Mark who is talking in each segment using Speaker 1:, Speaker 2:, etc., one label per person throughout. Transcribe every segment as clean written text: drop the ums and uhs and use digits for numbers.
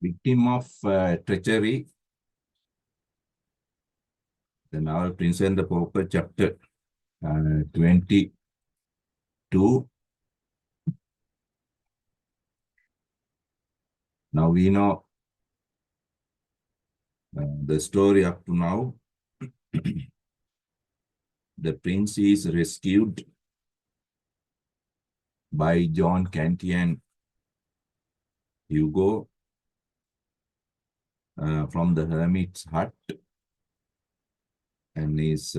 Speaker 1: Victim of treachery. The novel Prince and the Pauper, chapter 22. Now we know the story up to now. The prince is rescued by John Canty and Hugo from the hermit's hut and is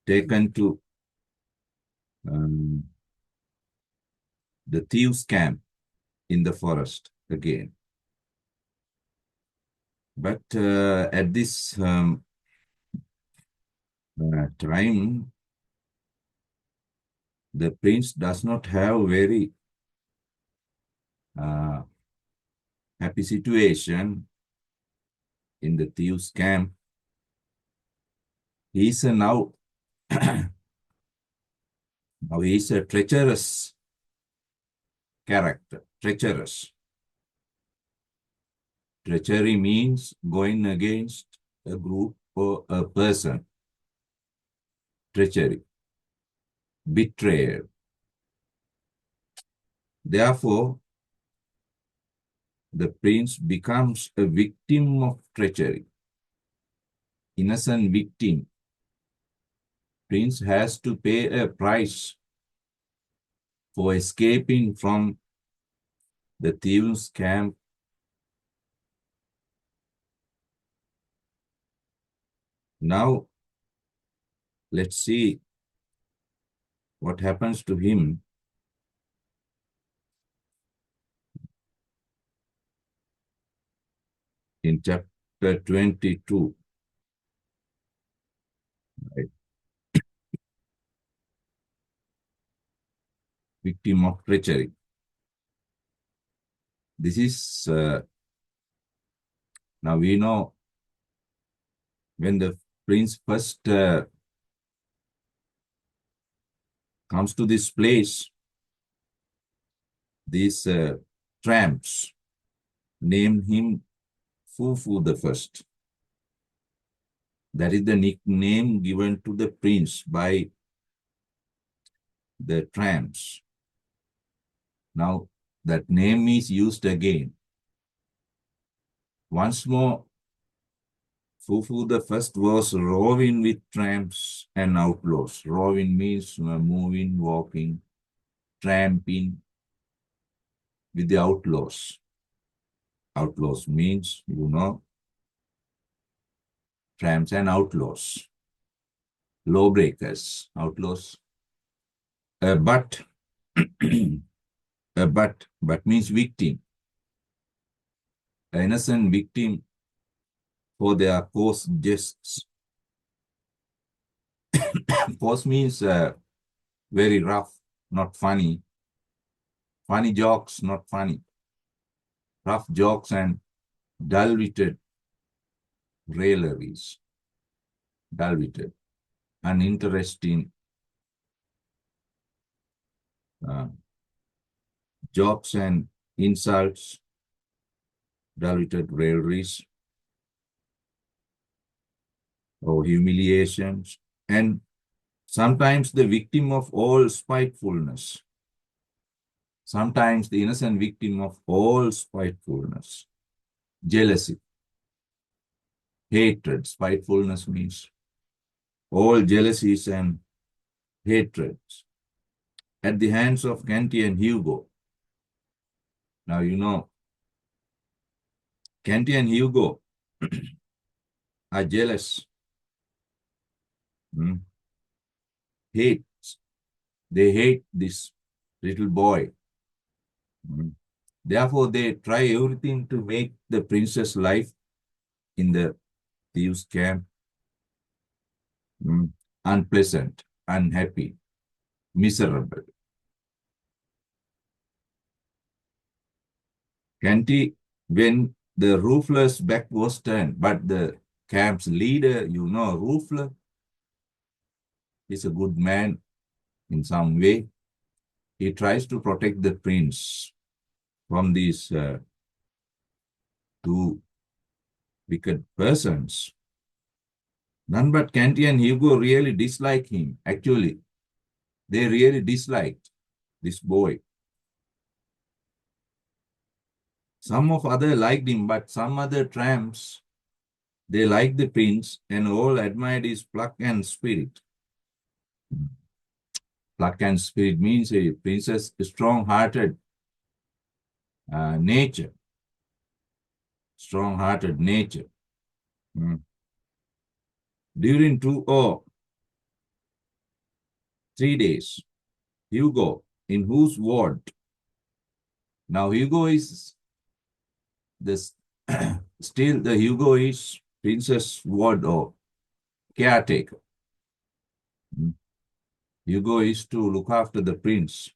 Speaker 1: taken to the thieves' camp in the forest again. But at this time, the prince does not have very happy situation in the thieves' camp. He is now he is a treacherous character. Treacherous. Treachery means going against a group or a person. Treachery. Betrayal. Therefore, the prince becomes a victim of treachery. Innocent victim. Prince has to pay a price for escaping from the thieves' camp. Now, let's see what happens to him in chapter 22. Right. Victim of treachery. This is, now we know when the prince first comes to this place, these tramps name him Fufu the First. That is the nickname given to the prince by the tramps. Now, that name is used again. Once more, Fufu the First was roving with tramps and outlaws. Roving means moving, walking, tramping with the outlaws. Outlaws means, tramps and outlaws. Lawbreakers, outlaws. But means victim. An innocent victim for their coarse jests. Coarse means very rough, not funny. Funny jokes, not funny. Rough jokes and dull-witted railleries. Dull-witted, uninteresting jokes and insults, dull-witted railleries, or humiliations, and sometimes the victim of all spitefulness. Sometimes the innocent victim of all spitefulness. Jealousy. Hatred. Spitefulness means all jealousies and hatreds at the hands of Canty and Hugo. Now, Canty and Hugo are jealous. Hate. They hate this little boy. Therefore, they try everything to make the prince's life in the thieves' camp unpleasant, unhappy, miserable. Canty, when the Ruthless back was turned, but the camp's leader, Ruthless, is a good man in some way. He tries to protect the prince from these two wicked persons. None but Canty and Hugo really dislike him. Actually, they really disliked this boy. Some of other liked him, but some other tramps, they liked the prince and all admired his pluck and spirit. Pluck and spirit means a prince's strong-hearted nature. Strong-hearted nature. Mm. During 2 or 3 days, Hugo, in whose ward? Now Hugo is this still the Hugo is Princess ward or caretaker. Mm. Hugo is to look after the prince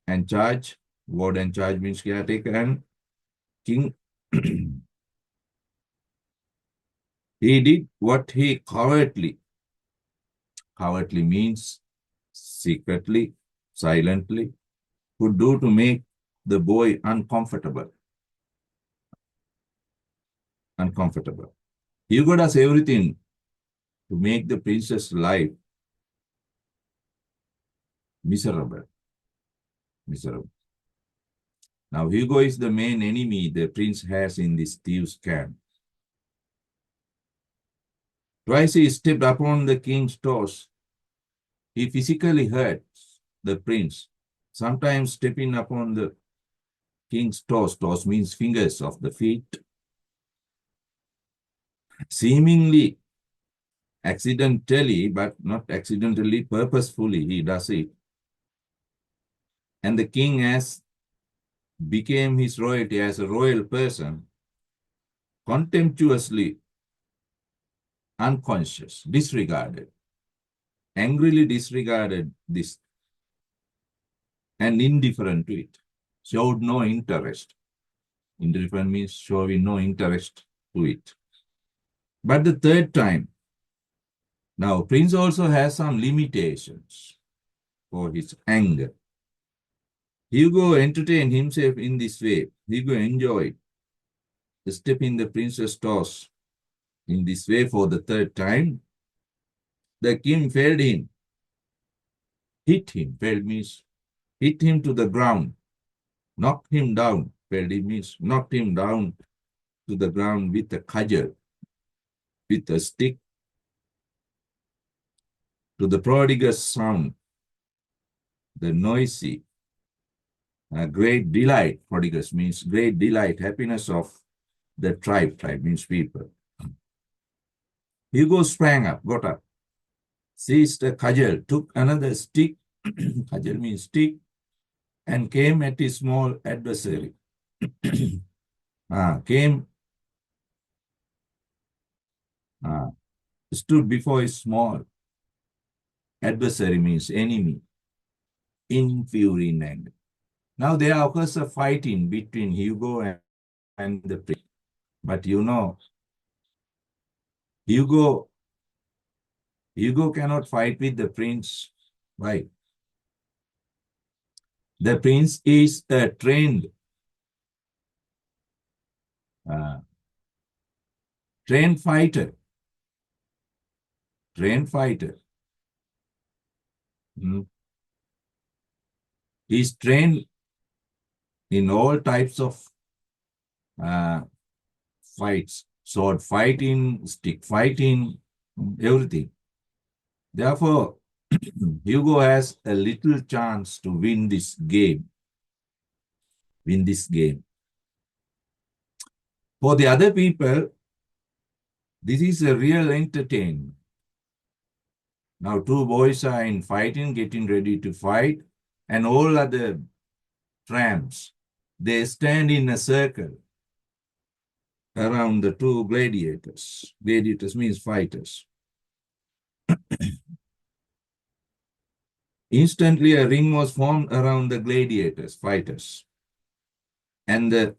Speaker 1: and charge. Ward and charge means caretaker and king. He did what he covertly means secretly, silently, could do to make the boy uncomfortable. Hugo does everything to make the princess life miserable. Now Hugo is the main enemy the prince has in this thieves' camp. Twice he stepped upon the king's toes. He physically hurts the prince, sometimes stepping upon the king's toes. Toes means fingers of the feet. Seemingly accidentally, but not accidentally, purposefully, he does it. And the king, as became his royalty as a royal person, contemptuously, unconscious, disregarded, angrily disregarded this and indifferent to it, showed no interest. Indifferent means showing no interest to it. But the third time, now Prince also has some limitations for his anger. Hugo entertained himself in this way. Hugo enjoyed the step in the prince's toes in this way for the third time. The king failed him. Hit him. Failed means hit him to the ground. Knocked him down. Failed means knocked him down to the ground with a cudgel, with a stick, to the prodigious sound, the noisy, great delight. Prodigious means great delight, happiness of the tribe. Tribe means people. Hugo sprang up, got up, seized a cudgel, took another stick, cudgel means stick, and came at his small adversary. Stood before his small adversary means enemy, in fury and anger. Now there occurs a fighting between Hugo and the prince. But you know, Hugo cannot fight with the prince. Why? The prince is a uh, trained fighter. Trained fighter. He's trained in all types of fights, sword fighting, stick fighting, everything. Therefore, Hugo has a little chance to win this game. For the other people, this is a real entertainment. Now, two boys are in fighting, getting ready to fight, and all other tramps, they stand in a circle around the two gladiators. Gladiators means fighters. Instantly, a ring was formed around the gladiators, fighters. And the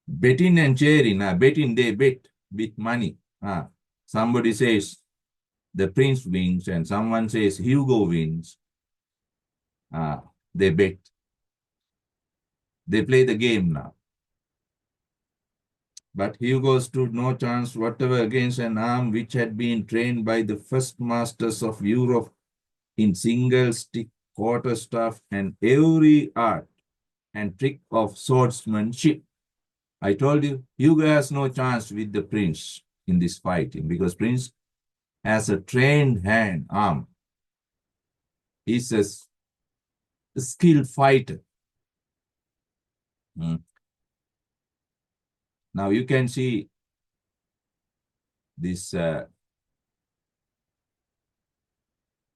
Speaker 1: betting and cheering, betting, they bet with money. Somebody says the prince wins and someone says Hugo wins. They bet. They play the game now. But Hugo stood no chance whatever against an arm which had been trained by the first masters of Europe in single stick, quarterstaff, and every art and trick of swordsmanship. I told you, Hugo has no chance with the prince in this fighting because prince has a trained hand, arm. He's a skilled fighter. Mm. Now you can see this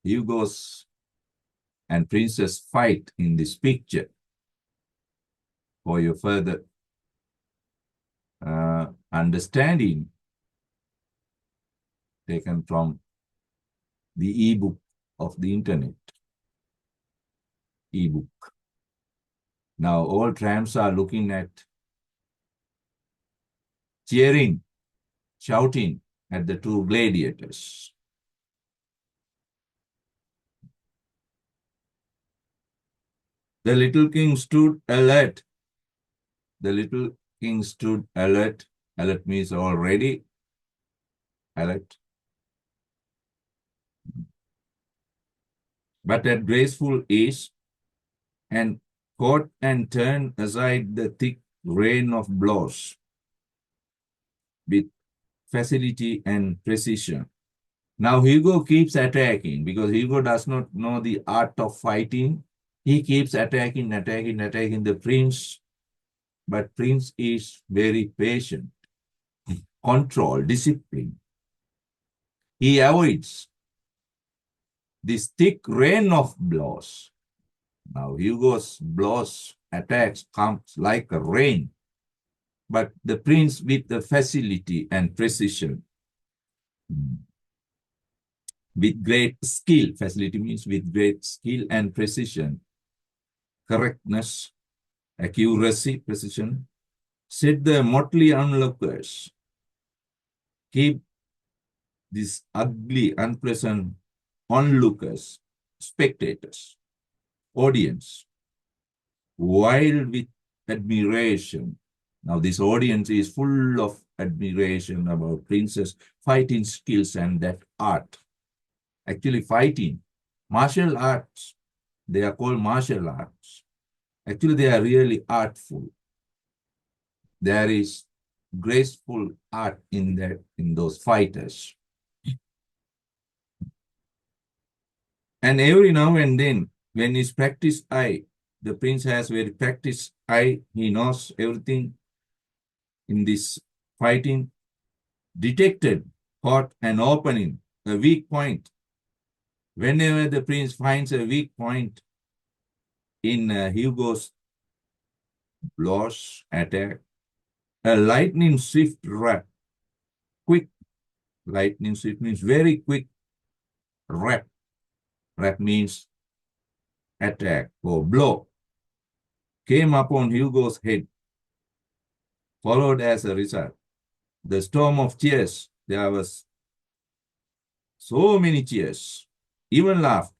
Speaker 1: Hugo's and Princess fight in this picture for your further understanding, taken from the ebook of the internet. Ebook. Now all tramps are looking at cheering, shouting at the two gladiators. The little king stood alert. The little king stood alert. Alert means already alert. But at graceful ease, and caught and turned aside the thick rain of blows with facility and precision. Now Hugo keeps attacking because Hugo does not know the art of fighting. He keeps attacking the prince, but prince is very patient, control, discipline. He avoids this thick rain of blows. Now Hugo's blows, attacks comes like a rain, but the prince with the facility and precision, with great skill. Facility means with great skill and precision, correctness, accuracy, precision, said the motley onlookers, keep these ugly, unpleasant onlookers, spectators, audience, wild with admiration. Now this audience is full of admiration about Prince's fighting skills and that art. Actually fighting, martial arts, they are called martial arts. Actually, they are really artful. There is graceful art in those fighters. And every now and then, when he's practiced eye, the prince has very practiced eye, he knows everything in this fighting, detected, caught an opening, a weak point. Whenever the prince finds a weak point in Hugo's blows, attack, a lightning swift rap, quick, lightning swift means very quick rap. Rap means attack or blow, came upon Hugo's head, followed as a result. The storm of cheers, there was so many cheers, even laughed.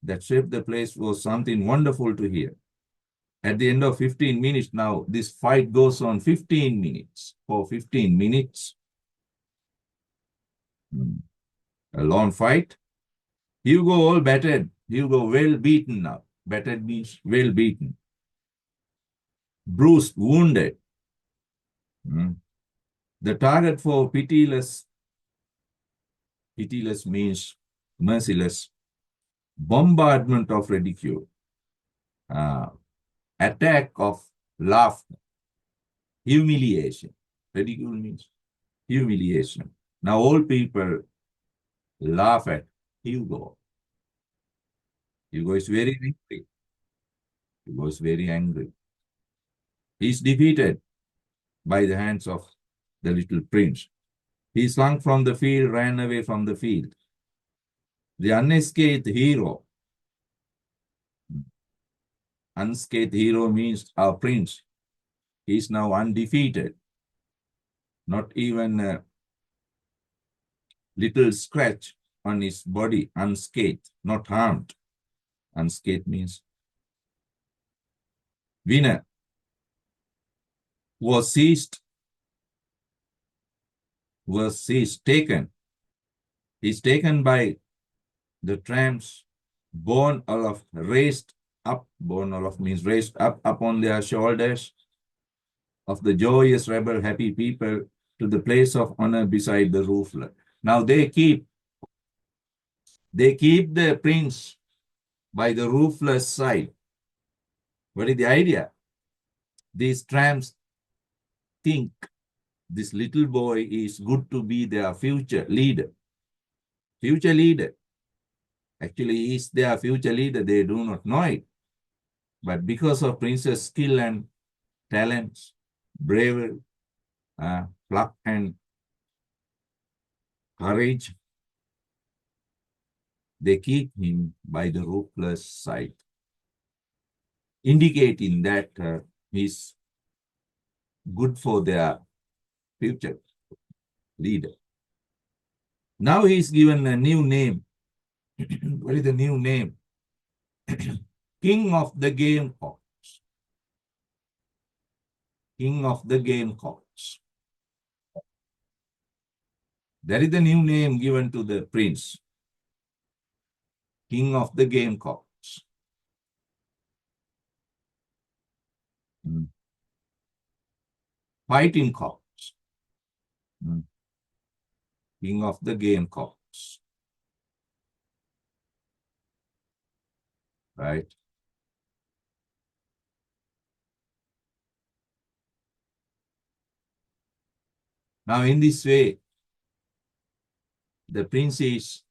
Speaker 1: That swept the place was something wonderful to hear. At the end of 15 minutes now, this fight goes on 15 minutes. For 15 minutes, a long fight. Hugo all battered. Hugo well beaten now. Battered means well beaten. Bruised, wounded. The target for pitiless means merciless, bombardment of ridicule, attack of laughter, humiliation. Ridicule means humiliation. Now all people laugh at Hugo. Hugo is very angry. Hugo is very angry. He is defeated by the hands of the little prince. He slunk from the field, ran away from the field. The unscathed hero. Unscathed hero means our prince. He is now undefeated. Not even a little scratch on his body, unscathed, not harmed. Unscathed means winner. was seized, taken. He's taken by the tramps, borne aloft, raised up, borne aloft means raised up upon their shoulders of the joyous rebel happy people to the place of honor beside the rooflet. Now they keep the prince by the roofless side. What is the idea? These tramps think this little boy is good to be their future leader. Future leader. Actually, he is their future leader. They do not know it. But because of prince's skill and talents, bravery, pluck and courage, they keep him by the roofless side, indicating that he's good for their future leader. Now he's given a new name. What is the new name? King of the Gamecocks. King of the Gamecocks. That is the new name given to the prince. King of the Gamecocks. Fighting cocks. King of the Gamecocks. Right? Now, in this way, the prince is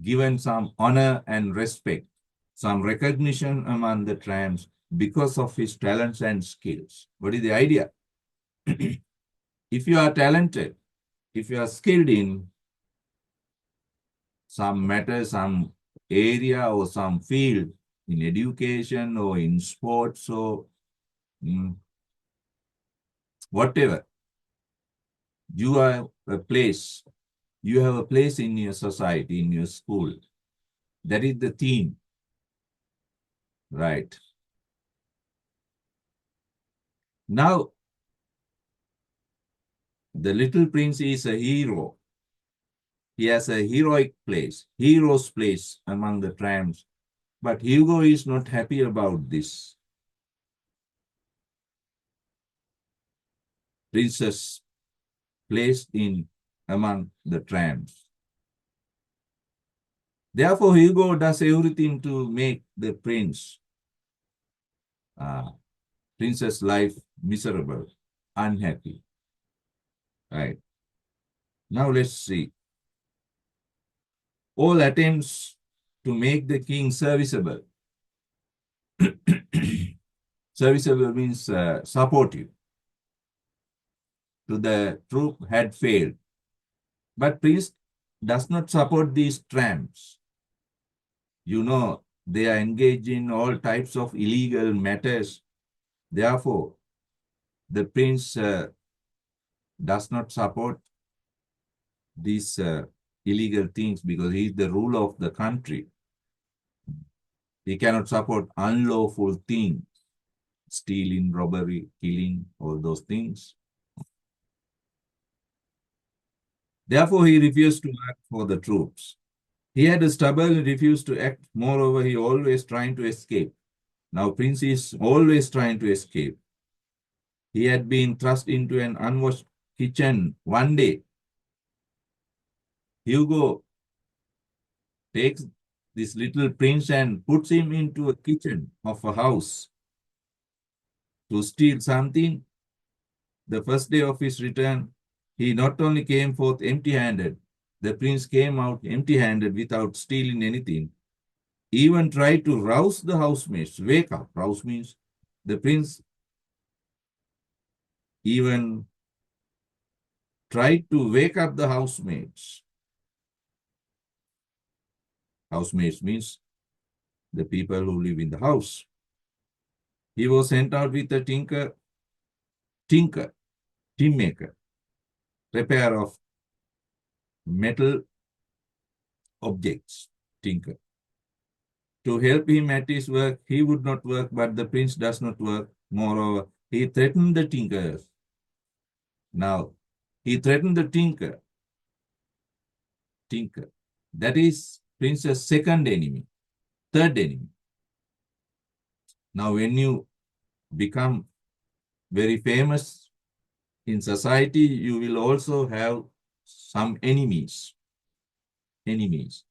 Speaker 1: given some honor and respect, some recognition among the tramps because of his talents and skills. What is the idea? If you are talented, if you are skilled in some matter, some area or some field, in education or in sports or whatever, you have a place. You have a place in your society, in your school. That is the theme. Right. Now, the little prince is a hero. He has a heroic place, hero's place among the tramps. But Hugo is not happy about this. Princess placed in among the tramps. Therefore, Hugo does everything to make the princess life miserable, unhappy. Right. Now let's see. All attempts to make the king serviceable. Serviceable means supportive to the troop had failed. But Prince does not support these tramps. You know, they are engaged in all types of illegal matters. Therefore, the prince does not support these illegal things because he is the ruler of the country. He cannot support unlawful things, stealing, robbery, killing, all those things. Therefore, he refused to act for the troops. He had a stubborn refused to act. Moreover, he always trying to escape. Now, Prince is always trying to escape. He had been thrust into an unwashed kitchen one day. Hugo takes this little prince and puts him into a kitchen of a house to steal something. The first day of his return, he not only came forth empty-handed, the prince came out empty-handed without stealing anything, even tried to rouse the housemates, wake up. Rouse means the prince even tried to wake up the housemates. Housemates means the people who live in the house. He was sent out with a tin maker, repair of metal objects, tinker. To help him at his work, he would not work, but the prince does not work. Moreover, He threatened the tinker. Now, he threatened the tinker. Tinker. That is Prince's second enemy, third enemy. Now, when you become very famous in society, you will also have some enemies. Enemies.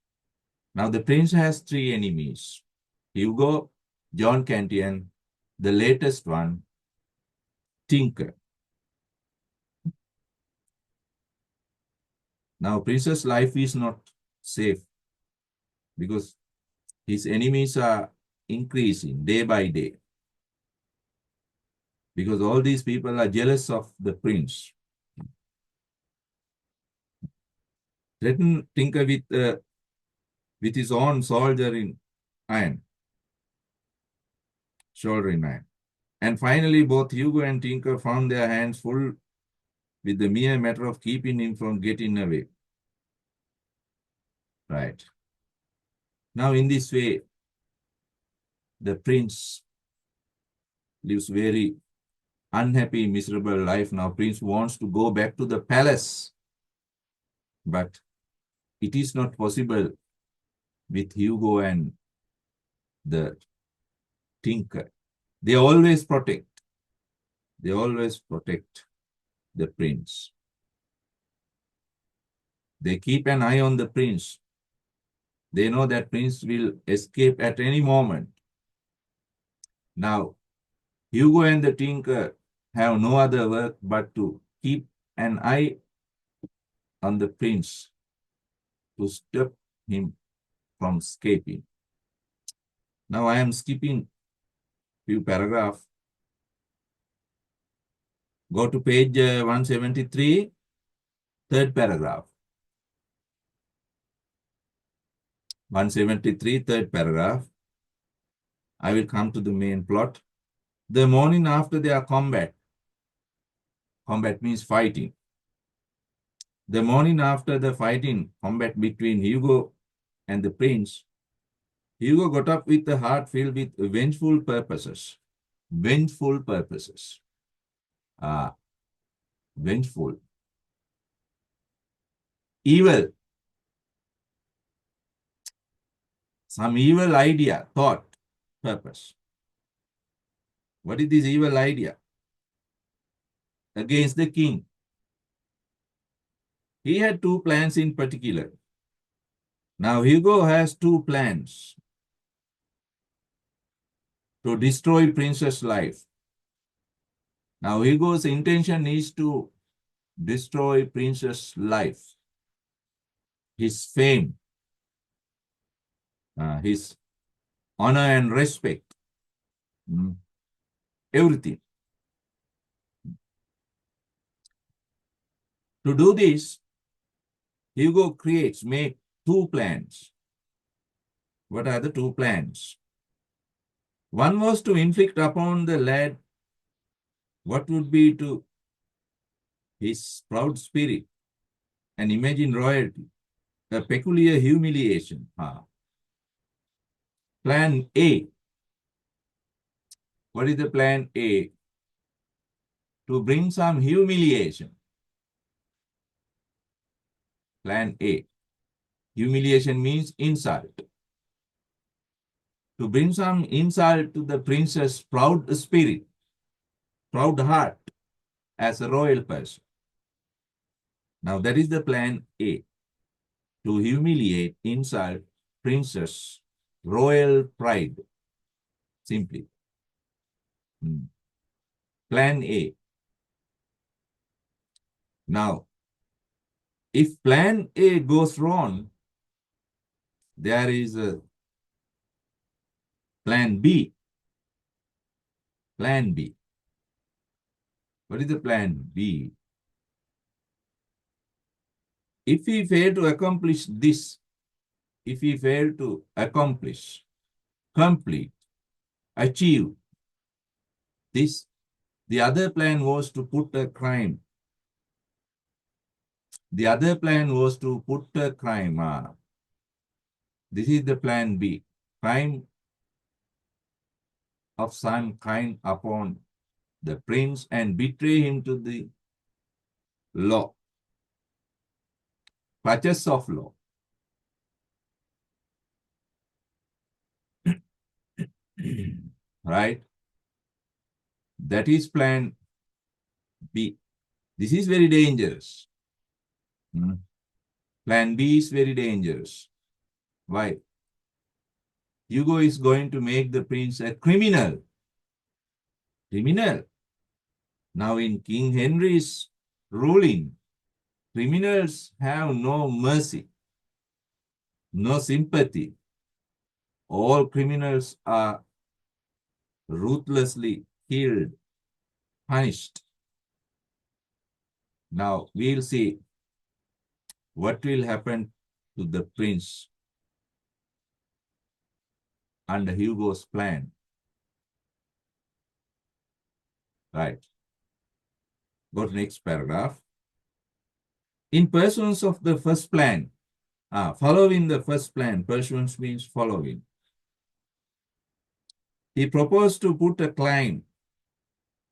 Speaker 1: Now, the prince has three enemies: Hugo, John Cantian, the latest one, Tinker. Now, prince's life is not safe because his enemies are increasing day by day. Because all these people are jealous of the prince. Threaten Tinker with his own soldier in iron, shoulder in iron. And finally, both Hugo and Tinker found their hands full with the mere matter of keeping him from getting away. Right. Now, in this way, the prince lives very unhappy, miserable life. Now, prince wants to go back to the palace, but it is not possible with Hugo and the tinker. They always protect. They always protect the prince. They keep an eye on the prince. They know that prince will escape at any moment. Now, Hugo and the tinker have no other work but to keep an eye on the prince to stop him from escaping. Now I am skipping few paragraphs. Go to page 173, third paragraph. 173, third paragraph. I will come to the main plot. The morning after their combat means fighting. The morning after the combat between Hugo and the prince, Hugo got up with a heart filled with vengeful purposes. Vengeful purposes. Vengeful. Evil. Some evil idea, thought, purpose. What is this evil idea? Against the king. He had two plans in particular. Now Hugo has two plans to destroy Prince's life. Now Hugo's intention is to destroy Prince's life, his fame, his honor and respect, everything. To do this, Hugo make two plans. What are the two plans? One was to inflict upon the lad what would be to his proud spirit and imagine royalty, a peculiar humiliation. Plan A. What is the plan A? To bring some humiliation. Plan A. Humiliation means insult. To bring some insult to the prince's proud spirit, proud heart as a royal person. Now that is the plan A. To humiliate, insult princess, royal pride. Simply. Plan A. Now, if plan A goes wrong, there is a plan B. Plan B. What is the plan B? If we fail to accomplish this, if we fail to accomplish, complete, achieve this, the other plan was to put a crime. The other plan was to put a crime. This is the plan B. Crime of some kind upon the prince and betray him to the law, clutches of law. Right? That is plan B. This is very dangerous. Plan B is very dangerous. Why? Hugo is going to make the prince a criminal. Criminal. Now in King Henry's ruling, criminals have no mercy, no sympathy. All criminals are ruthlessly killed, punished. Now we'll see what will happen to the prince under Hugo's plan. Right. Go to next paragraph. In pursuance of the first plan, following the first plan, pursuance means following. He proposed to put a climb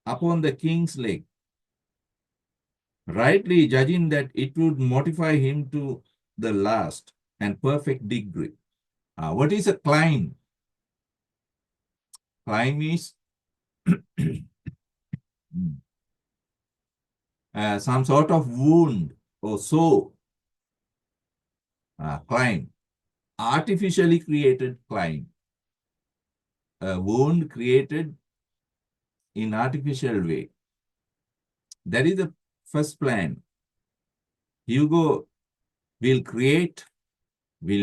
Speaker 1: upon the king's leg, rightly judging that it would mortify him to the last and perfect degree. What is a climb? Climb is some sort of wound or sore. Climb. Artificially created climb. A wound created in artificial way. That is the first plan. Hugo will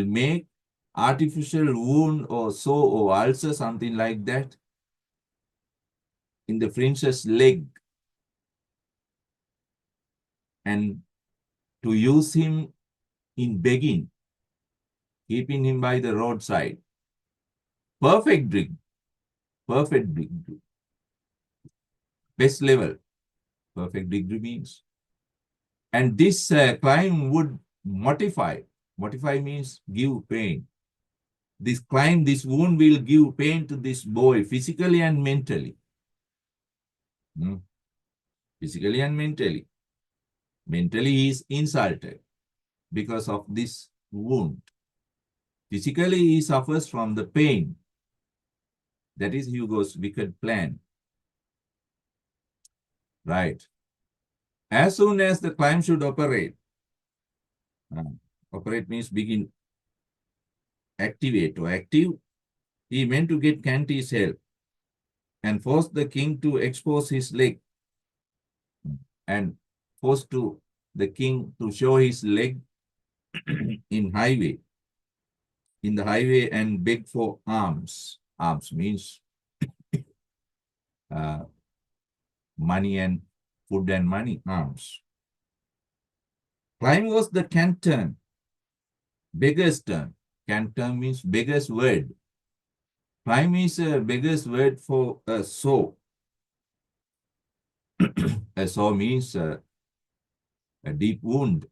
Speaker 1: make artificial wound or sore or ulcer, something like that, in the prince's leg, and to use him in begging, keeping him by the roadside. Perfect degree. Best level. Perfect degree means. And this climb would mortify. Mortify means give pain. This climb, this wound will give pain to this boy physically and mentally. Physically and mentally. Mentally, he is insulted because of this wound. Physically, he suffers from the pain. That is Hugo's wicked plan. Right. As soon as the climb should operate, operate means begin, activate or active, he meant to get Canty's help and force the king to expose his leg and force the king to show his leg in the highway and beg for alms. Alms means money and food and money, alms. Climb was the canton, beggar's turn. Canton means beggar's word. Climb is a beggar's word for a sow. A sow means a deep wound,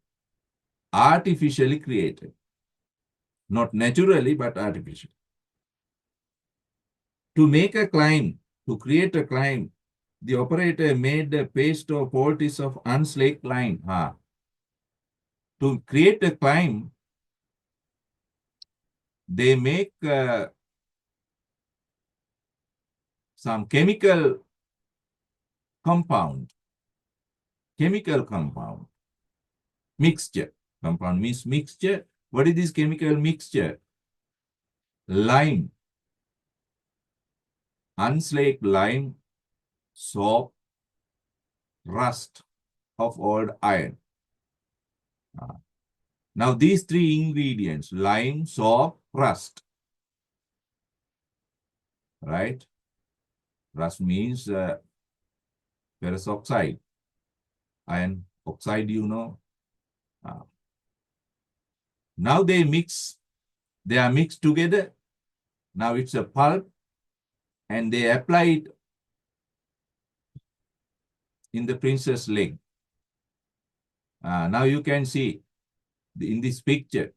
Speaker 1: artificially created. Not naturally, but artificially. To make a climb, to create a climb, the operator made a paste or poultice of unslaked lime. To create a climb, they make some chemical compound. Mixture. Compound means mixture. What is this chemical mixture? Lime. Unslaked lime, soap, rust of old iron. Now these three ingredients, lime, soap, rust. Right? Rust means ferrous oxide. Iron oxide, you know. Now they are mixed together. Now it's a pulp, and they apply it in the prince's leg. Now you can see in this picture,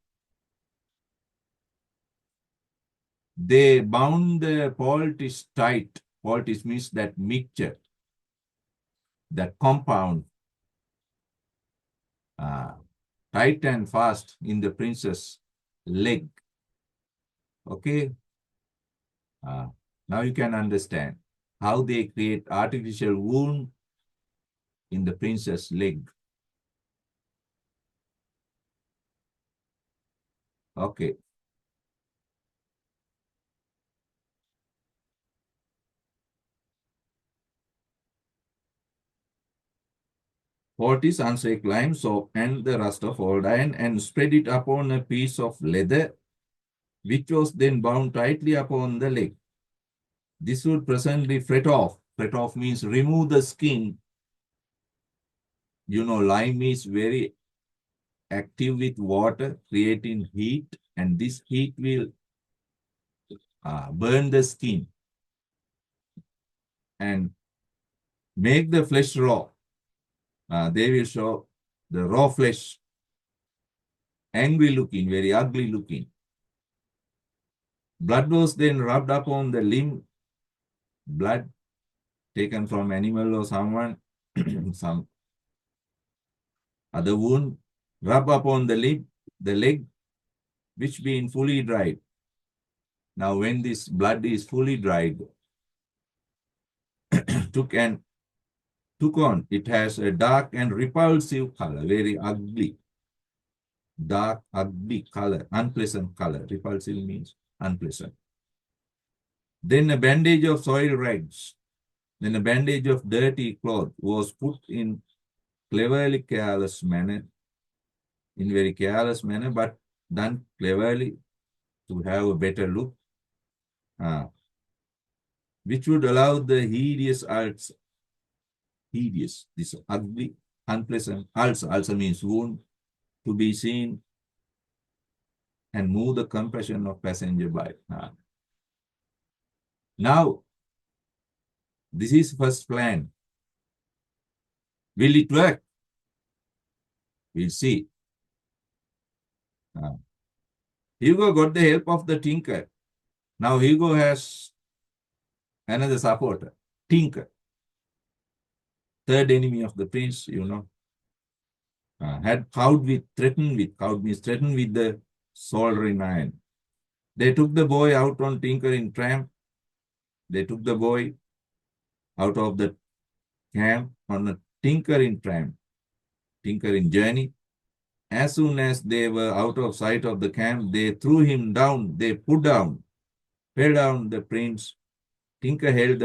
Speaker 1: they bound the poultice tight. Poultice means that mixture. that compound tight and fast in the princess leg. Okay. Now you can understand how they create artificial wound in the princess leg. Okay. Fortis unshake lime soap and the rust of old iron and spread it upon a piece of leather, which was then bound tightly upon the leg. This would presently fret off. Fret off means remove the skin. You know, lime is very active with water, creating heat, and this heat will burn the skin and make the flesh raw. They will show the raw flesh, angry looking, very ugly looking. Blood was then rubbed upon the limb, blood taken from animal or someone, some other wound, rub upon the leg, which being fully dried. Now, when this blood is fully dried, took on, it has a dark and repulsive color, very ugly, dark, ugly color, unpleasant color. Repulsive means unpleasant. Then a bandage of soiled rags, then a bandage of dirty cloth was put in cleverly careless manner, in very careless manner, but done cleverly to have a better look, which would allow the hideous arts, this ugly, unpleasant, also means wound, to be seen and move the compassion of passenger by. Now, this is first plan. Will it work? We'll see. Hugo got the help of the tinker. Now Hugo has another supporter, tinker. Third enemy of the prince, you know. Had threatened with the soldering iron. They took the boy out on tinkering tramp. They took the boy out of the camp on a tinkering tramp, tinkering journey. As soon as they were out of sight of the camp, they threw him down. They fell down the prince. Tinker held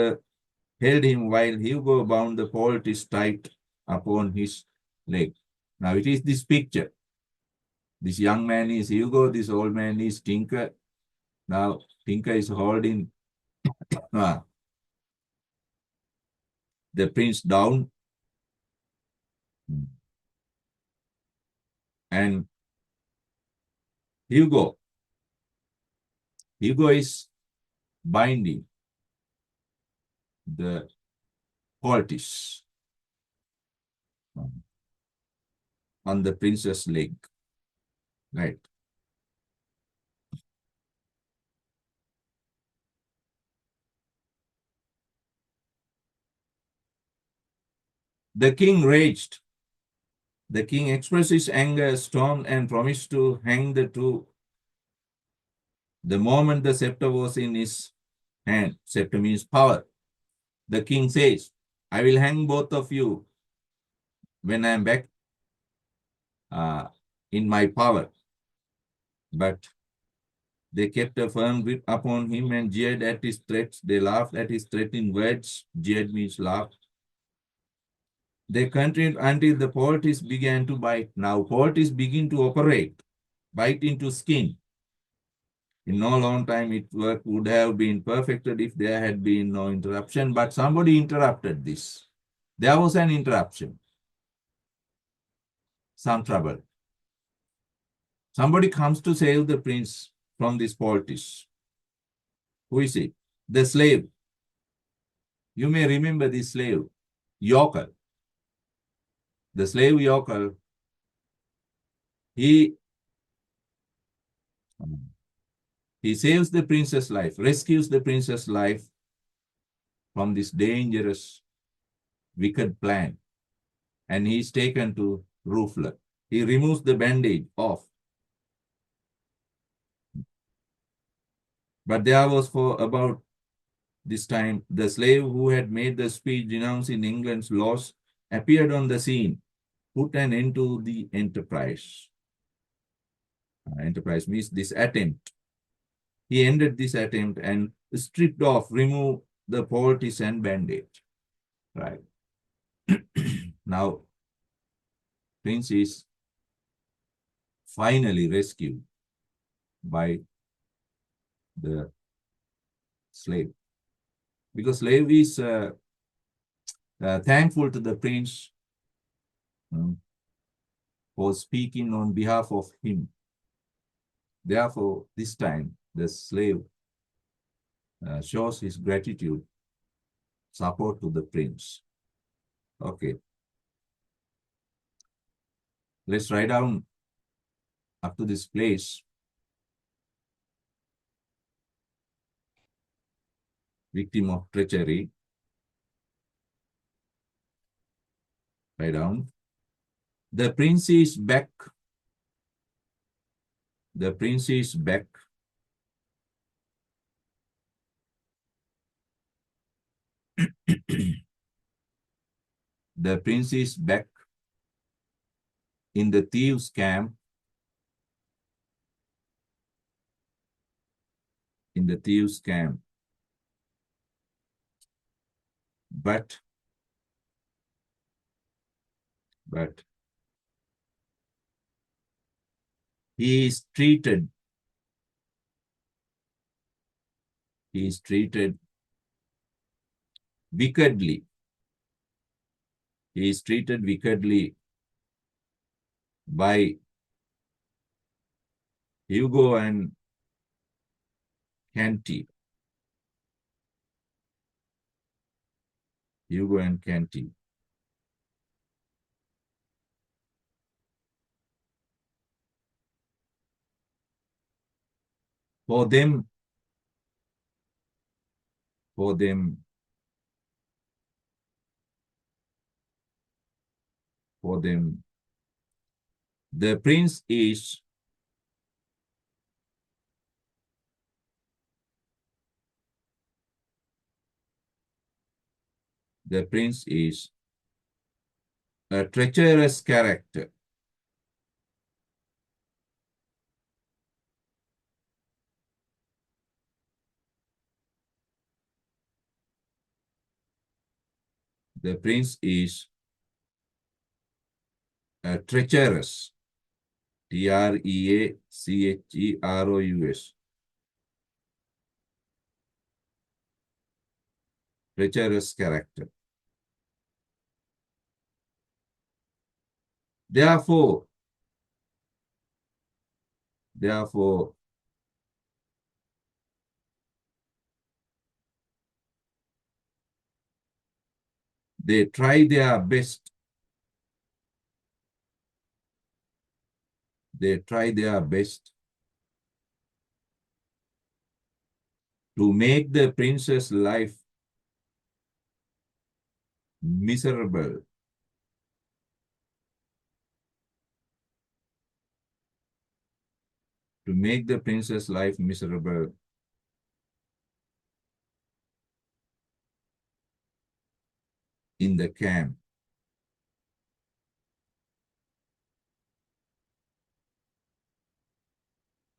Speaker 1: him while Hugo bound the poultice tight upon his leg. Now it is this picture. This young man is Hugo, this old man is Tinker. Now Tinker is holding the prince down, and Hugo is binding the poultice on the prince's leg. Right. The king raged. The king expressed his anger, stormed, and promised to hang the two the moment the scepter was in his hand. Scepter means power. The king says, I will hang both of you when I am back in my power. But they kept a firm grip upon him and jeered at his threats. They laughed at his threatening words. Jeered means laugh. They continued until the poultice began to bite. Now poultice begin to operate, bite into skin. In no long time, its work would have been perfected if there had been no interruption, but somebody interrupted this. There was an interruption, some trouble. Somebody comes to save the prince from this poultice. Who is it? The slave. You may remember this slave, yokel. The slave yokel, he saves the prince's life, rescues the prince's life from this dangerous wicked plan, and he is taken to roofler. He removes the bandage off. But there was for about this time, the slave who had made the speech denouncing England's laws appeared on the scene, put an end to the enterprise. Enterprise means this attempt. He ended this attempt and stripped off, removed the poultice and bandage. Right. Now, Prince is finally rescued by the slave. Because slave is thankful to the prince for speaking on behalf of him. Therefore, this time, the slave shows his gratitude, support to the prince. Okay. Let's write down up to this place. Victim of treachery. Write down. The prince is back. The prince is back. The prince is back in the thieves' camp. In the thieves' camp. But he is treated wickedly. He is treated wickedly by Hugo and Canty. Hugo and Canty. For them, the prince is a treacherous character. The prince is a treacherous, Treacherous, treacherous character. Therefore, they try their best. They try their best to make the prince's life miserable. To make the prince's life miserable in the camp.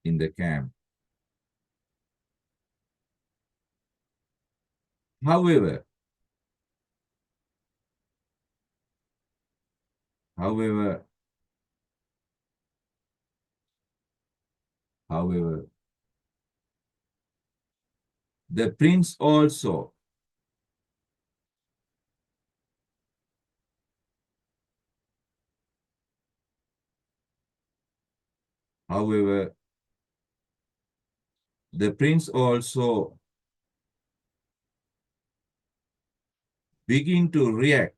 Speaker 1: In the camp. However, the prince also begin to react.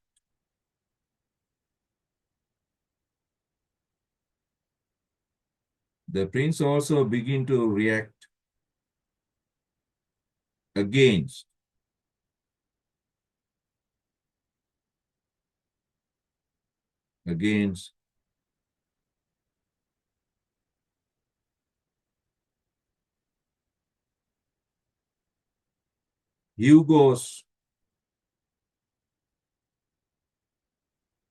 Speaker 1: The prince also begin to react against against Hugo's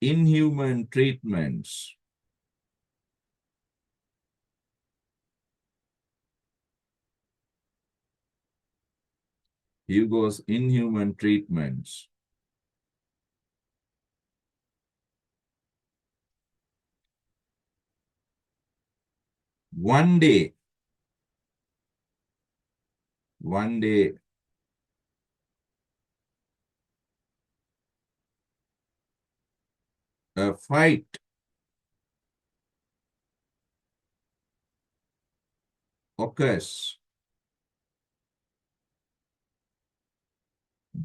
Speaker 1: inhuman treatments. Hugo's inhuman treatments. One day, a fight occurs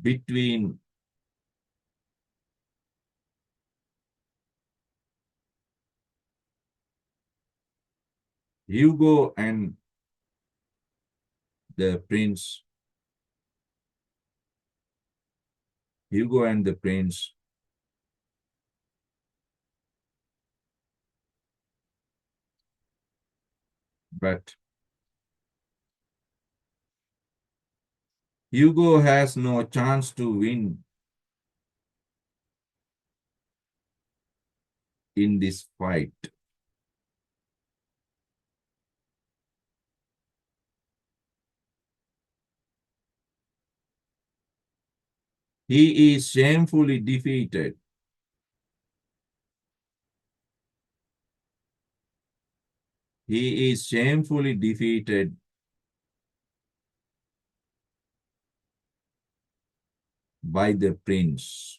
Speaker 1: between Hugo and the prince. Hugo and the prince. But Hugo has no chance to win in this fight. He is shamefully defeated. He is shamefully defeated by the prince.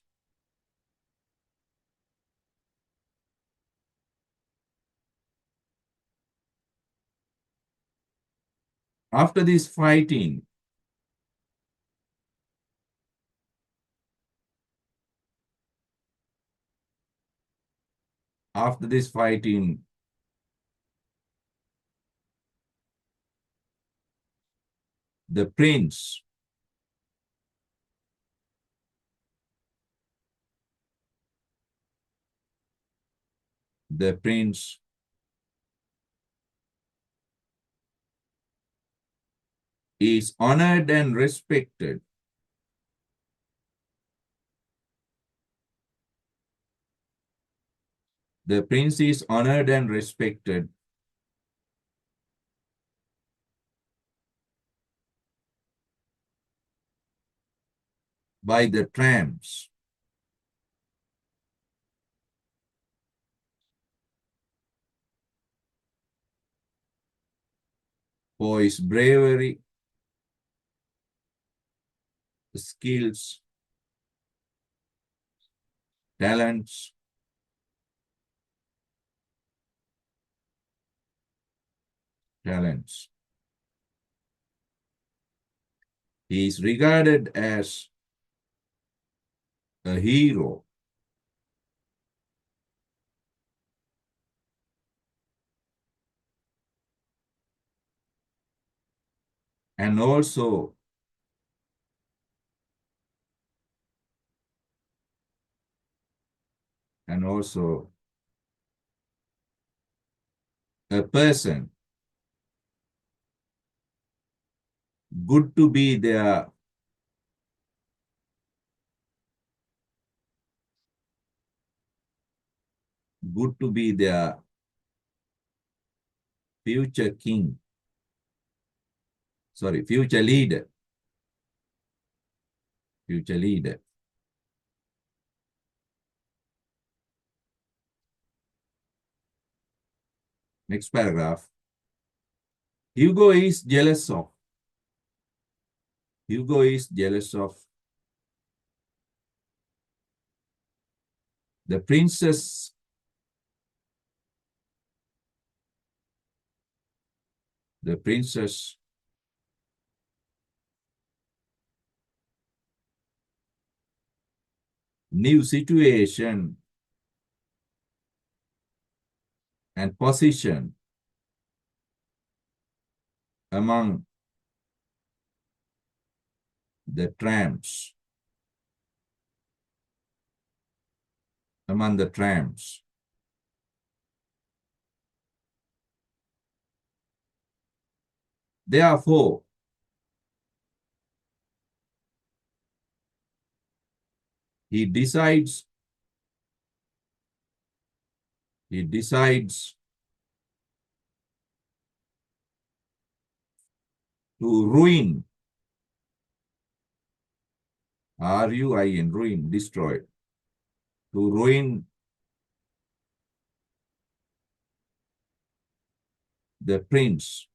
Speaker 1: After this fighting, the prince the prince is honored and respected. The prince is honored and respected by the tramps. For his bravery, skills, talents, talents. He is regarded as a hero. And also a person good to be their future king. Sorry, future leader. Future leader. Next paragraph. Hugo is jealous of. Hugo is jealous of the princess new situation and position among the tramps. Among the tramps. Therefore, he decides to ruin, R-U-I-N, ruin, destroy, to ruin the prince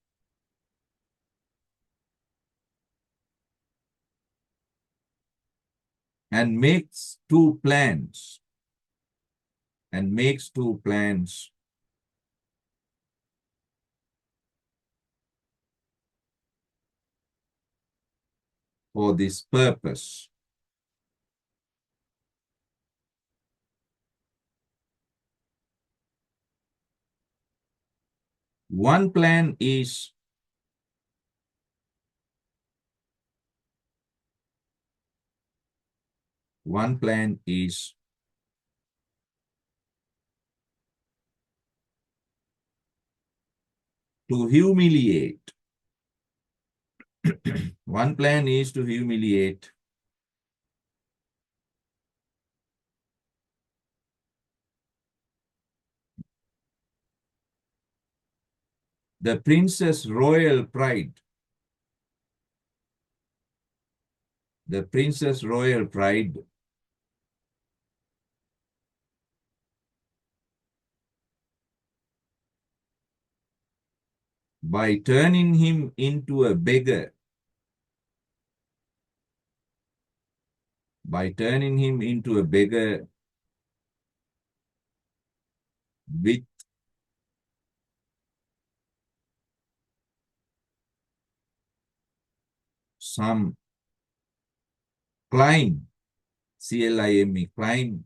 Speaker 1: and makes two plans for this purpose. One plan is to humiliate. One plan is to humiliate the princess' royal pride. The princess' royal pride by turning him into a beggar. By turning him into a beggar with some climb, C-L-I-M-E, climb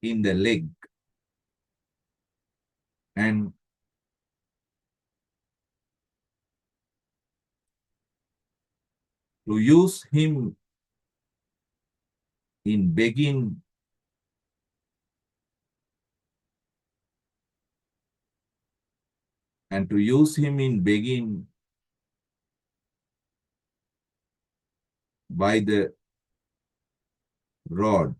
Speaker 1: in the leg, and to use him in begging by the rod.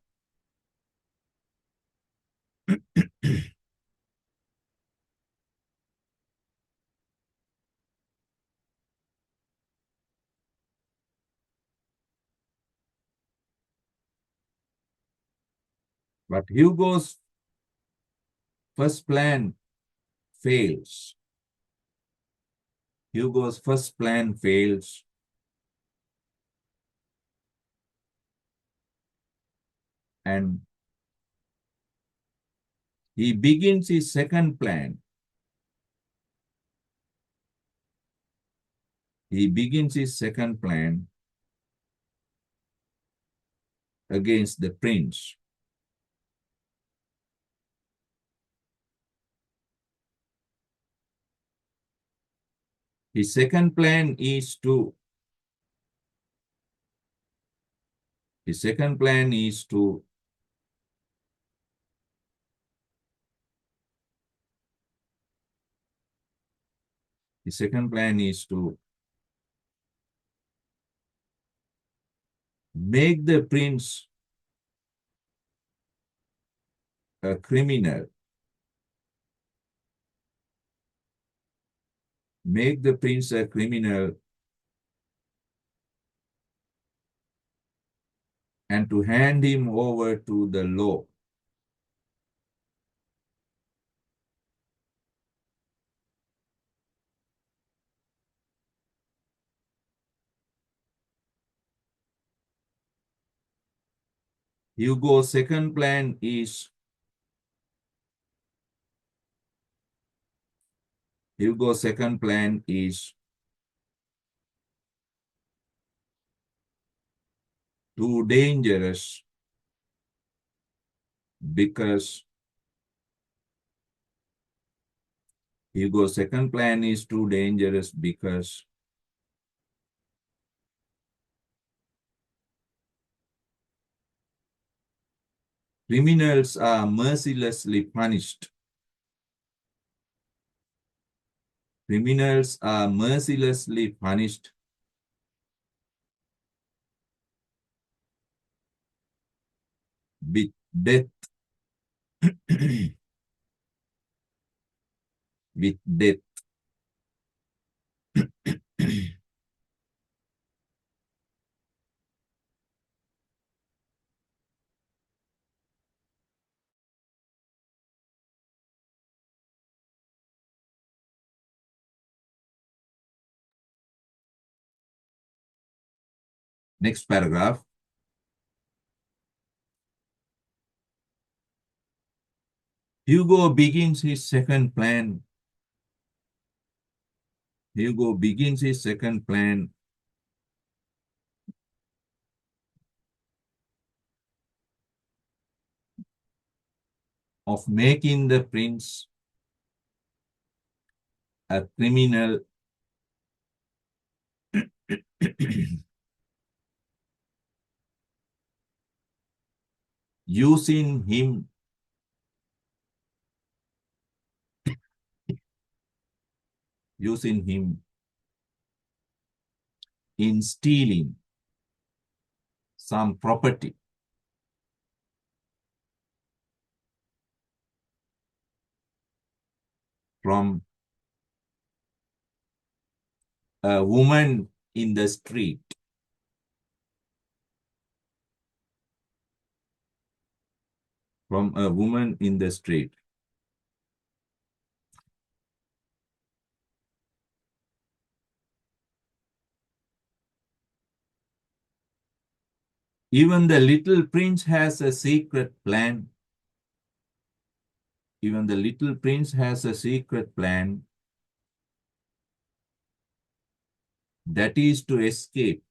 Speaker 1: But Hugo's first plan fails. Hugo's first plan fails, and he begins his second plan. He begins his second plan against the prince. His second plan is to his second plan is to his second plan is to make the prince a criminal. Make the prince a criminal and to hand him over to the law. Hugo's second plan is Hugo's second plan is too dangerous because Hugo's second plan is too dangerous because criminals are mercilessly punished. Criminals are mercilessly punished with death, with death. Next paragraph. Hugo begins his second plan. Hugo begins his second plan of making the prince a criminal using him in stealing some property from a woman in the street. From a woman in the street. Even the little prince has a secret plan. Even the little prince has a secret plan, that is to escape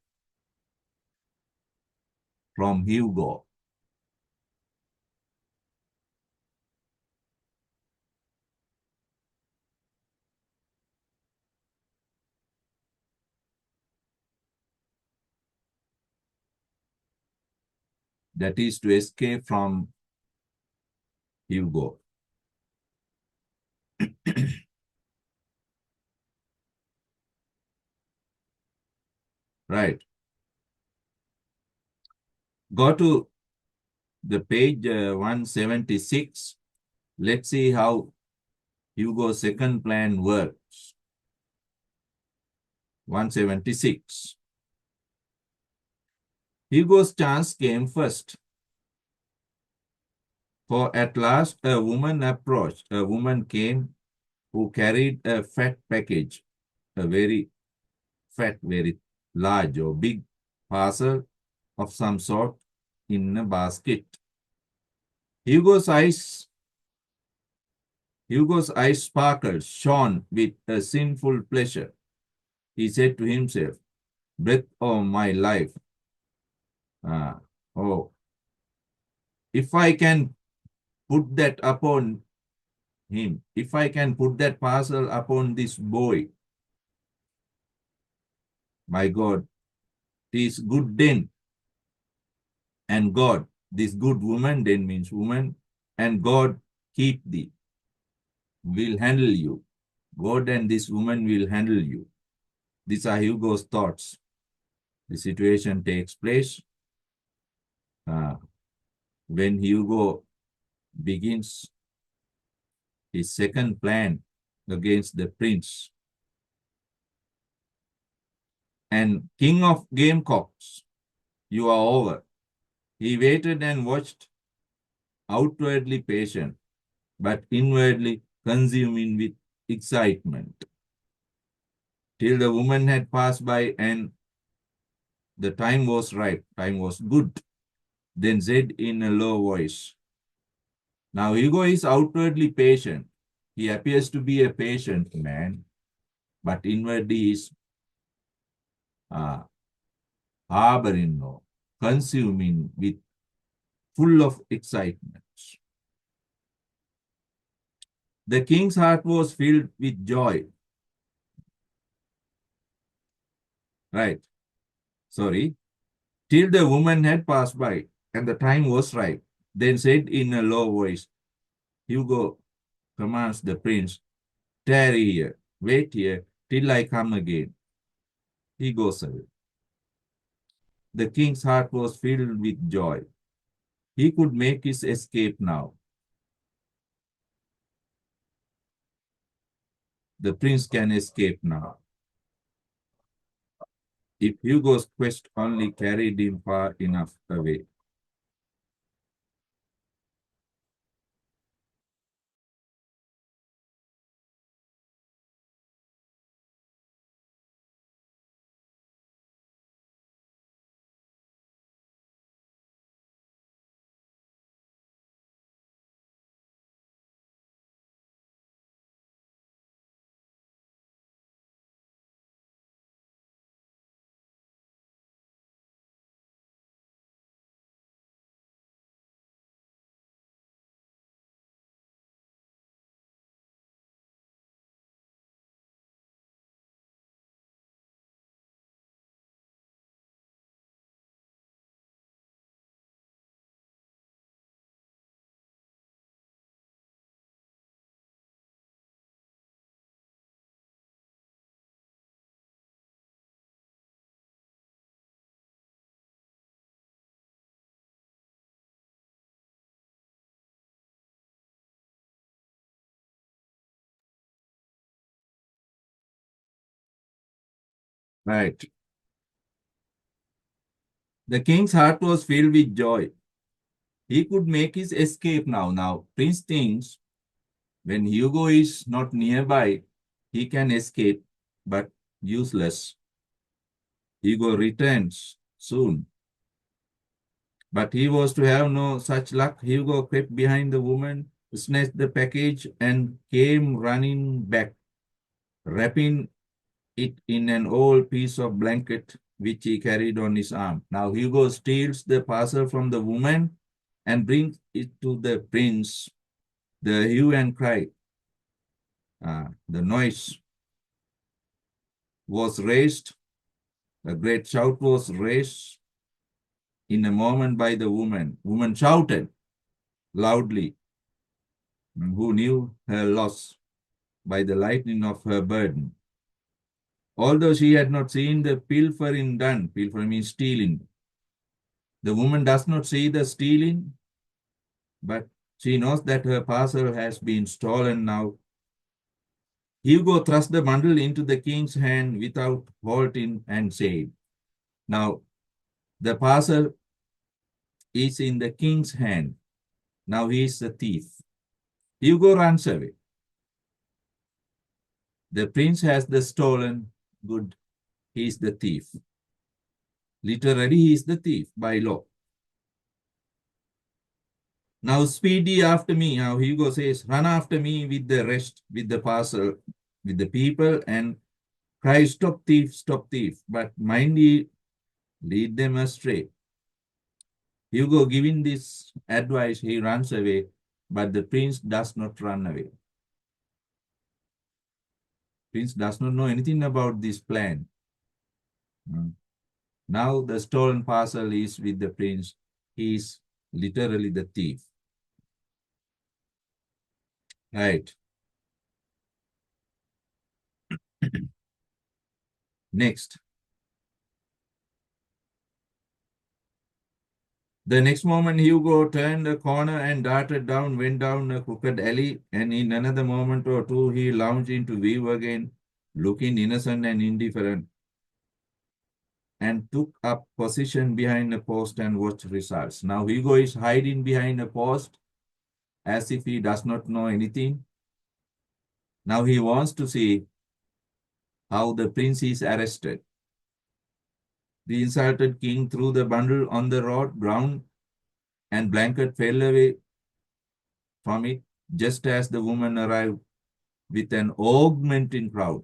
Speaker 1: from Hugo. That is to escape from Hugo. Right. Go to the page 176. Let's see how Hugo's second plan works. 176. Hugo's chance came first. For at last a woman approached. A woman came who carried a fat package, a very fat, very large or big parcel of some sort in a basket. Hugo's eyes sparkled, shone with a sinful pleasure. He said to himself, "Breath of my life, oh, if I can put that upon him, if I can put that parcel upon this boy, my God, it is good then. And God, this good woman then means woman, and God keep thee, will handle you. God and this woman will handle you." These are Hugo's thoughts. The situation takes place when Hugo begins his second plan against the prince. And king of gamecocks, you are over. He waited and watched, outwardly patient, but inwardly consuming with excitement, till the woman had passed by and the time was ripe, time was good. Then said in a low voice. Now Hugo is outwardly patient. He appears to be a patient man, but inwardly he is harboring or consuming with full of excitement. The king's heart was filled with joy. Right. Sorry. Till the woman had passed by and the time was ripe. Then said in a low voice, Hugo commands the prince, "Tarry here. Wait here till I come again. He goes away. The king's heart was filled with joy. He could make his escape now. The prince can escape now. If Hugo's quest only carried him far enough away. Right. The king's heart was filled with joy. He could make his escape now. Now, Prince thinks when Hugo is not nearby, he can escape, but useless. Hugo returns soon. But he was to have no such luck. Hugo crept behind the woman, snatched the package, and came running back, wrapping it in an old piece of blanket which he carried on his arm. Now Hugo steals the parcel from the woman and brings it to the prince. The hue and cry, the noise was raised, a great shout was raised in a moment by the woman. Woman shouted loudly, who knew her loss by the lightning of her burden. Although she had not seen the pilfering done, pilfering means stealing. The woman does not see the stealing, but she knows that her parcel has been stolen now. Hugo thrust the bundle into the king's hand without halting and said, now the parcel is in the king's hand. Now he is the thief. Hugo runs away. The prince has the stolen good. He is the thief. Literally, he is the thief by law. Now speedy after me. Now Hugo says, run after me with the rest, with the parcel, with the people, and cry, stop thief, stop thief. But mind ye, lead them astray. Hugo giving this advice, he runs away, but the prince does not run away. Prince does not know anything about this plan. Now the stolen parcel is with the prince. He is literally the thief. Right. Next. The next moment, Hugo turned a corner and darted down, went down a crooked alley, and in another moment or two, he lounged into view again, looking innocent and indifferent, and took up position behind a post and watched results. Now, Hugo is hiding behind a post as if he does not know anything. Now, he wants to see how the prince is arrested. The insulted king threw the bundle on the road, ground, and blanket fell away from it just as the woman arrived with an augmenting crowd.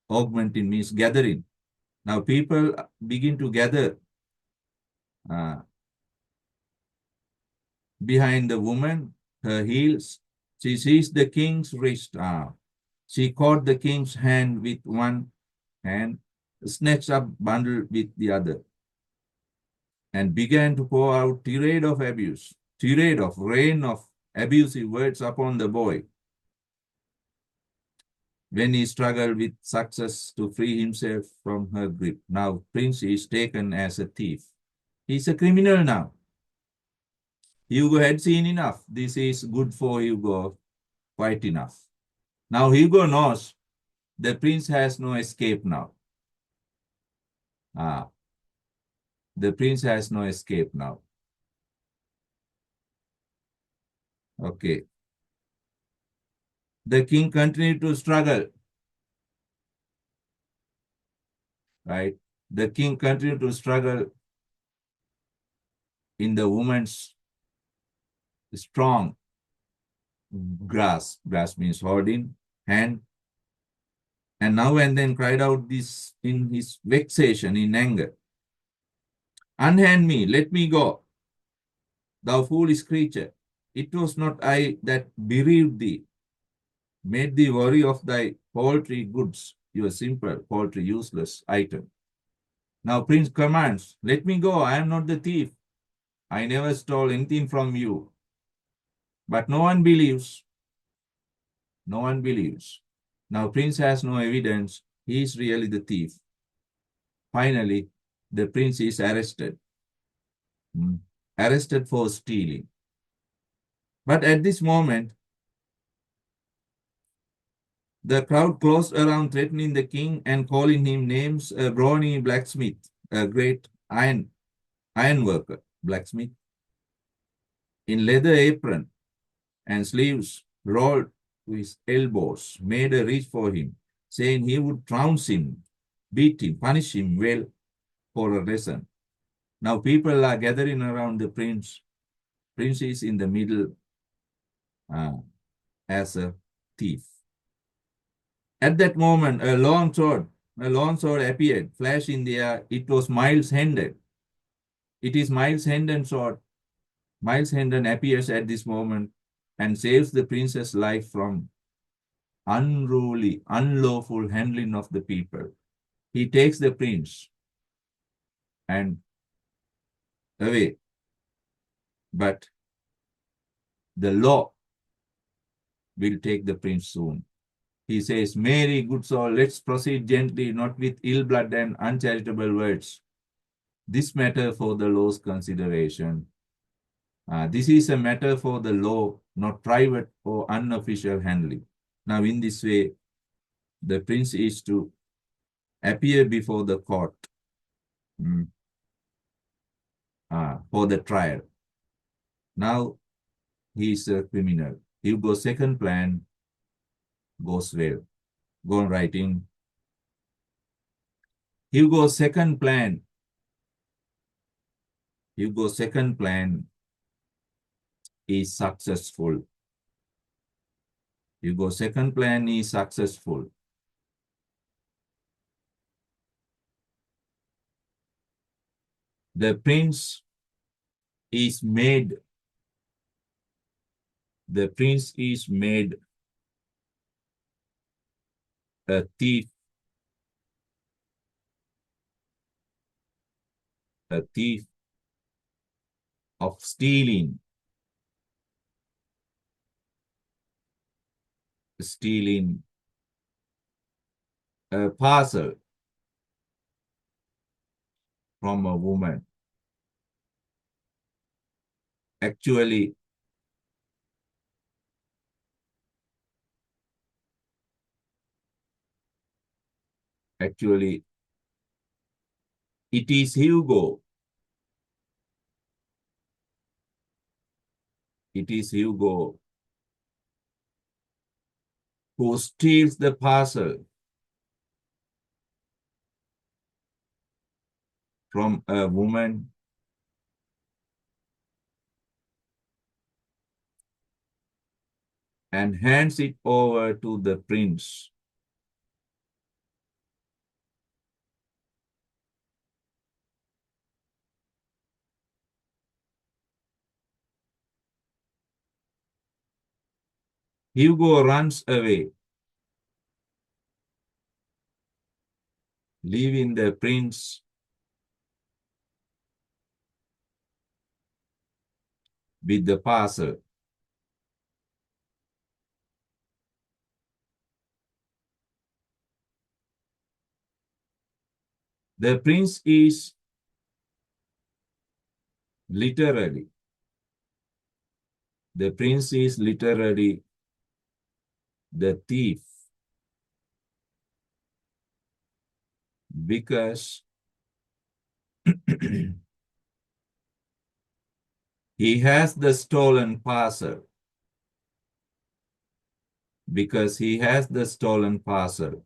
Speaker 1: Augmenting means gathering. Now people begin to gather behind the woman, her heels. She sees the king's wrist. She caught the king's hand with one hand, snatched up bundle with the other, and began to pour out tirade of abuse, tirade of rain of abusive words upon the boy. when he struggled with success to free himself from her grip. Now Prince is taken as a thief. He's a criminal now. Hugo had seen enough. This is good for Hugo, quite enough. Now Hugo knows the prince has no escape now. Ah, the prince has no escape now. Okay. The king continued to struggle, right? The king continued to struggle in the woman's strong grasp. Grasp means holding, hand, and now and then cried out this in his vexation, in anger. Unhand me, let me go, thou foolish creature. It was not I that bereaved thee, made thee worry of thy paltry goods, your simple, paltry, useless item. Now Prince commands, let me go, I am not the thief. I never stole anything from you. But no one believes. No one believes. Now Prince has no evidence. He is really the thief. Finally, the prince is arrested. Arrested for stealing. But at this moment, the crowd closed around, threatening the king and calling him names. A brawny blacksmith, a great iron worker, blacksmith, in leather apron and sleeves rolled to his elbows, made a reach for him, saying he would trounce him, beat him, punish him well for a lesson. Now people are gathering around the prince. Prince is in the middle uh, as a thief. At that moment, a long sword appeared, flashed in the air. It was Miles Hendon. It is Miles Hendon's sword. Miles Hendon appears at this moment and saves the prince's life from unruly, unlawful handling of the people. He takes the prince and away. But the law will take the prince soon. He says, Mary, good soul, let's proceed gently, not with ill blood and uncharitable words. This matter for the law's consideration. This is a matter for the law, not private or unofficial handling. Now, in this way, the prince is to appear before the court for the trial. Now, he is a criminal. Hugo's second plan goes well. Go on writing. Hugo's second plan is successful. Hugo's second plan is successful. The prince is made a thief, of stealing a parcel from a woman. Actually, it is Hugo. It is Hugo who steals the parcel from a woman and hands it over to the prince. Hugo runs away, leaving the prince with the parcel. The prince is literally, the prince is literally the thief because he has the stolen parcel. Because he has the stolen parcel.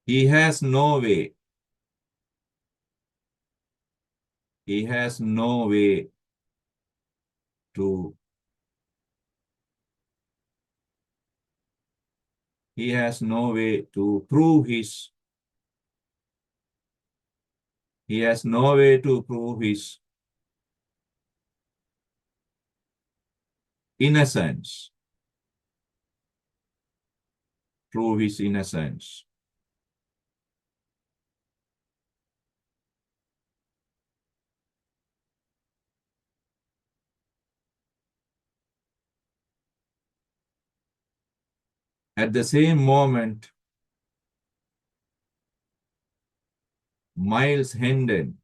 Speaker 1: He has no way. He has no way to, he has no way to prove his, he has no way to innocence, prove his innocence. At the same moment, Miles Hendon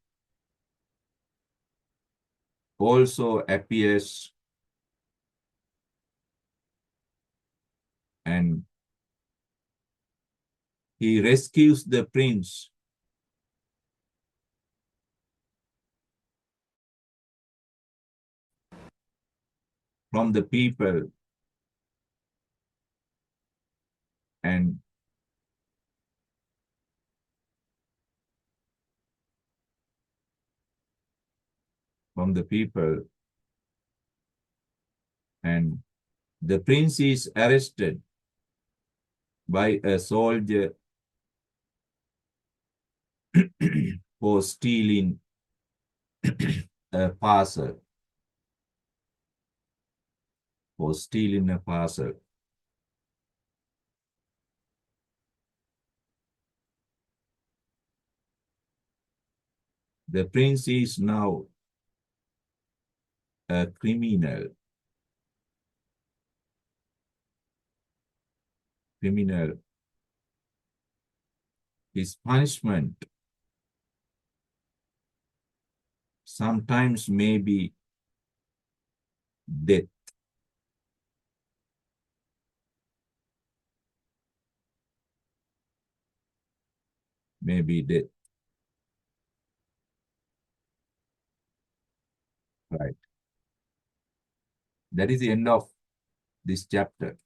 Speaker 1: also appears and he rescues the prince from the people and from the people and the prince is arrested by a soldier for stealing a parcel, for stealing a parcel. The prince is now a criminal. Criminal. His punishment sometimes may be death. Maybe death. Right. That is the end of this chapter.